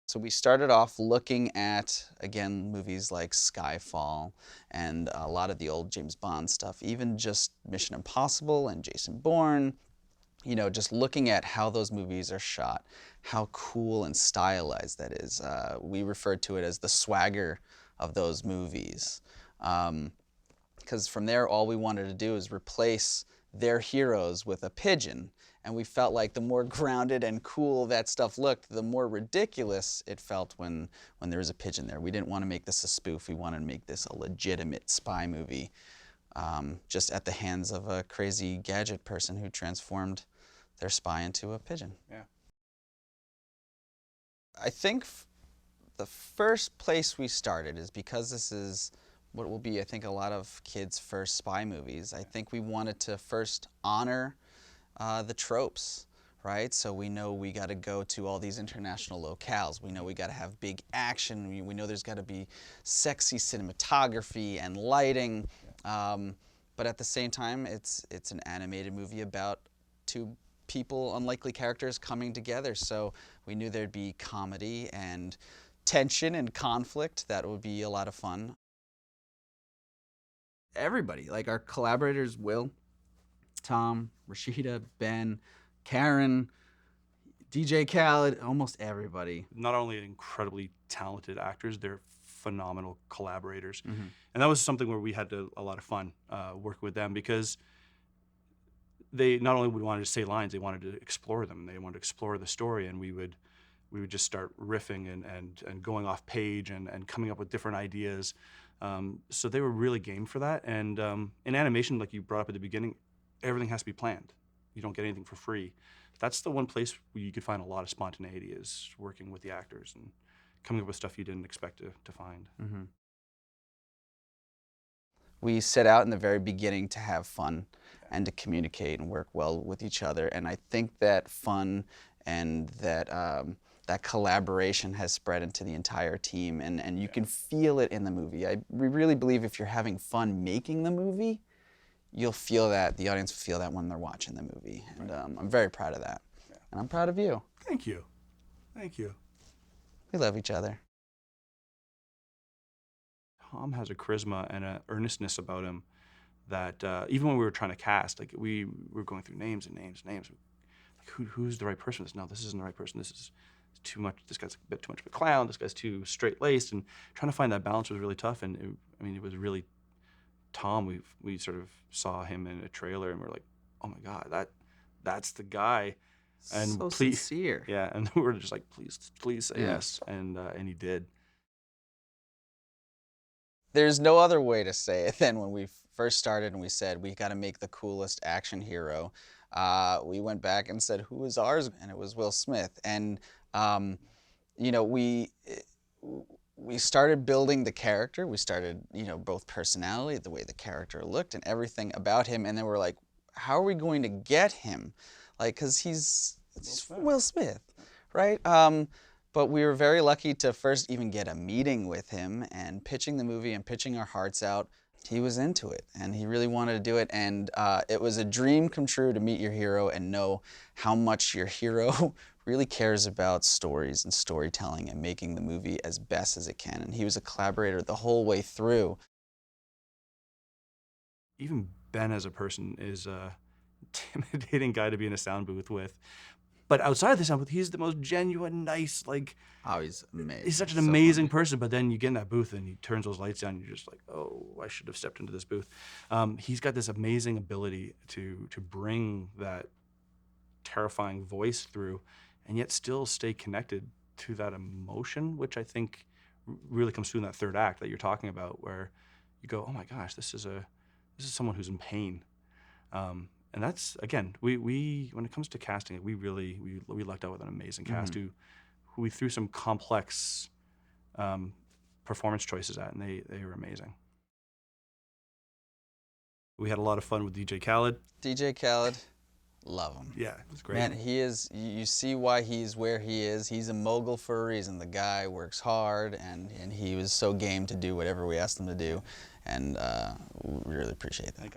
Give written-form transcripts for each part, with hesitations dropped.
So we started off looking at, again, movies like Skyfall and a lot of the old James Bond stuff, even just Mission Impossible and Jason Bourne, just looking at how those movies are shot, how cool and stylized that is. We referred to it as the swagger of those movies. Because from there, all we wanted to do is replace their heroes with a pigeon. And we felt like the more grounded and cool that stuff looked, the more ridiculous it felt when there was a pigeon there. We didn't want to make this a spoof. We wanted to make this a legitimate spy movie, just at the hands of a crazy gadget person who transformed their spy into a pigeon. Yeah. I think the first place we started is because this is what will be, I think, a lot of kids' first spy movies. I think we wanted to first honor the tropes, right? So we know we got to go to all these international locales. We know we got to have big action. We know there's got to be sexy cinematography and lighting. But at the same time, it's an animated movie about two people, unlikely characters coming together. So we knew there'd be comedy and tension and conflict. That would be a lot of fun. Everybody, like our collaborators, Will, Tom, Rashida, Ben, Karen, DJ Khaled, almost everybody. Not only incredibly talented actors, they're phenomenal collaborators. And that was something where we had a lot of fun working with them, because they not only would want to say lines, they wanted to explore them. They wanted to explore the story, and we would just start riffing and going off page and coming up with different ideas. So they were really game for that. And in animation, like you brought up at the beginning, everything has to be planned. You don't get anything for free. That's the one place where you could find a lot of spontaneity, is working with the actors and coming up with stuff you didn't expect to find. We set out in the very beginning to have fun and to communicate and work well with each other. And I think that fun and that collaboration has spread into the entire team, and you can feel it in the movie. We really believe if you're having fun making the movie, you'll feel that, the audience will feel that when they're watching the movie. And I'm very proud of that. Yeah. And I'm proud of you. Thank you. Thank you. We love each other. Tom has a charisma and an earnestness about him that even when we were trying to cast, like we were going through names and names and names. Like who's the right person? No, this isn't the right person. This is too much. This guy's a bit too much of a clown. This guy's too straight-laced. And trying to find that balance was really tough. And it was really Tom. We sort of saw him in a trailer and we're like, oh my God, that's the guy. And so please, sincere. Yeah, and we were just like, please say yes. And he did. There's no other way to say it than when we first started and we said, we got to make the coolest action hero. We went back and said, who was ours? And it was Will Smith. And, we started building the character. We started, both personality, the way the character looked and everything about him. And then we're like, how are we going to get him? Like, because he's Will Smith, right? But we were very lucky to first even get a meeting with him and pitching the movie and pitching our hearts out. He was into it and he really wanted to do it. And it was a dream come true to meet your hero and know how much your hero really cares about stories and storytelling and making the movie as best as it can. And he was a collaborator the whole way through. Even Ben as a person is a intimidating guy to be in a sound booth with. But outside of the sound booth, he's the most genuine, nice, like... Oh, he's amazing. He's such an amazing person, but then you get in that booth and he turns those lights down and you're just like, oh, I should have stepped into this booth. He's got this amazing ability to bring that terrifying voice through and yet still stay connected to that emotion, which I think really comes through in that third act that you're talking about, where you go, oh my gosh, this is someone who's in pain. And that's, again, we when it comes to casting, we lucked out with an amazing cast who we threw some complex performance choices at, and they were amazing. We had a lot of fun with DJ Khaled. DJ Khaled, love him. Yeah, it was great. Man, he is, you see why he's where he is. He's a mogul for a reason. The guy works hard, and he was so game to do whatever we asked him to do, and we really appreciate that.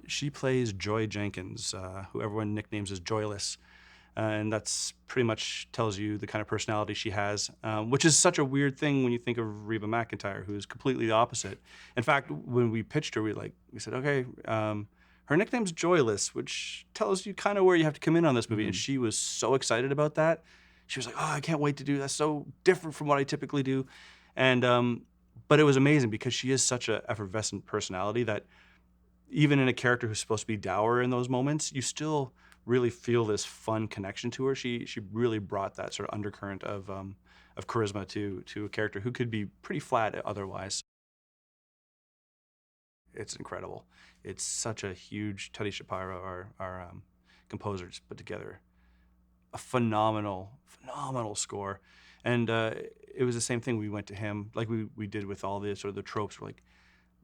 She plays Joy Jenkins, who everyone nicknames as Joyless. and that's pretty much tells you the kind of personality she has, which is such a weird thing when you think of Reba McEntire, who is completely the opposite. In fact, when we pitched her, we said, okay, her nickname's Joyless, which tells you kind of where you have to come in on this movie. And she was so excited about that. She was like, oh, I can't wait to do that. So different from what I typically do. And but it was amazing because she is such an effervescent personality that even in a character who's supposed to be dour in those moments, you still really feel this fun connection to her. She really brought that sort of undercurrent of charisma to a character who could be pretty flat otherwise. It's incredible. It's such a huge. Teddy Shapiro, our composer, just put together a phenomenal score, and it was the same thing. We went to him like we did with all the sort of the tropes. We're like,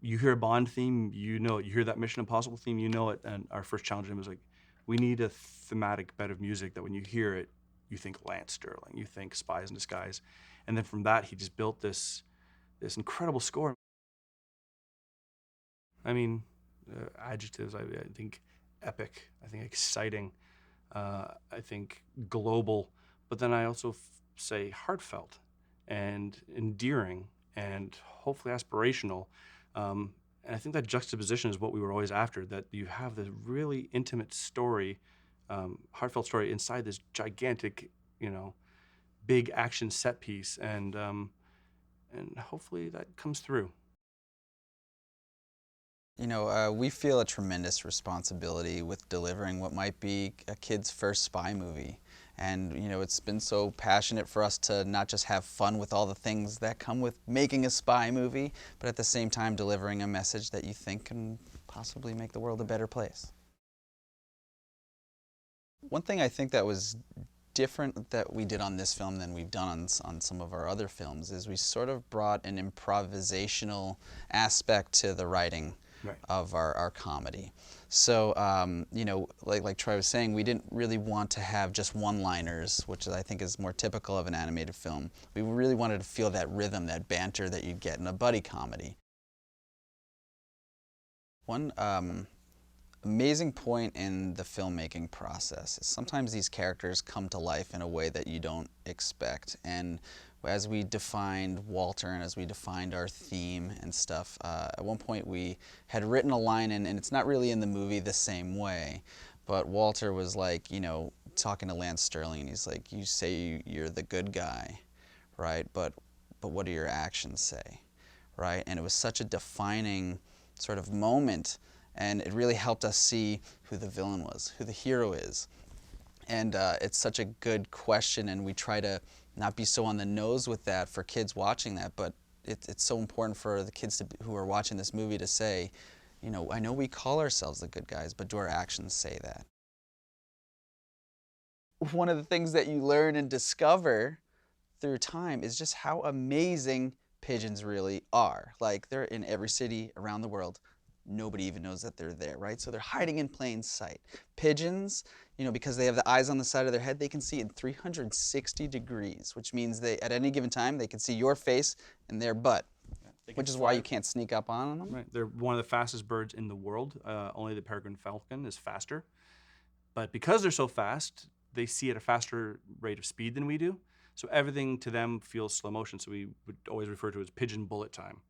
you hear a Bond theme, you know it. You hear that Mission Impossible theme, you know it. And our first challenge to him was like, we need a thematic bed of music that when you hear it, you think Lance Sterling, you think Spies in Disguise, and then from that he just built this incredible score. I mean, adjectives. I think epic. I think exciting. I think global. But then I also say heartfelt and endearing and hopefully aspirational. And I think that juxtaposition is what we were always after. That you have this really intimate story, heartfelt story inside this gigantic, big action set piece, and hopefully that comes through. We feel a tremendous responsibility with delivering what might be a kid's first spy movie. And, it's been so passionate for us to not just have fun with all the things that come with making a spy movie, but at the same time delivering a message that you think can possibly make the world a better place. One thing I think that was different that we did on this film than we've done on some of our other films is we sort of brought an improvisational aspect to the writing of our comedy. So, like Troy was saying, we didn't really want to have just one-liners, which I think is more typical of an animated film. We really wanted to feel that rhythm, that banter that you'd get in a buddy comedy. One amazing point in the filmmaking process is sometimes these characters come to life in a way that you don't expect. And as we defined Walter and as we defined our theme and stuff, at one point we had written a line, and it's not really in the movie the same way, but Walter was like, talking to Lance Sterling, and he's like, you say you're the good guy, right? But what do your actions say, right? And it was such a defining sort of moment, and it really helped us see who the villain was, who the hero is. And it's such a good question, and we try to not be so on the nose with that for kids watching that, but it's so important for the kids who are watching this movie to say, I know we call ourselves the good guys, but do our actions say that? One of the things that you learn and discover through time is just how amazing pigeons really are. Like, they're in every city around the world. Nobody even knows that they're there, right? So they're hiding in plain sight. Pigeons, because they have the eyes on the side of their head, they can see in 360 degrees, which means at any given time, they can see your face and their butt, which is why you can't sneak up on them. Right. They're one of the fastest birds in the world. Only the peregrine falcon is faster. But because they're so fast, they see at a faster rate of speed than we do. So everything to them feels slow motion. So we would always refer to it as pigeon bullet time.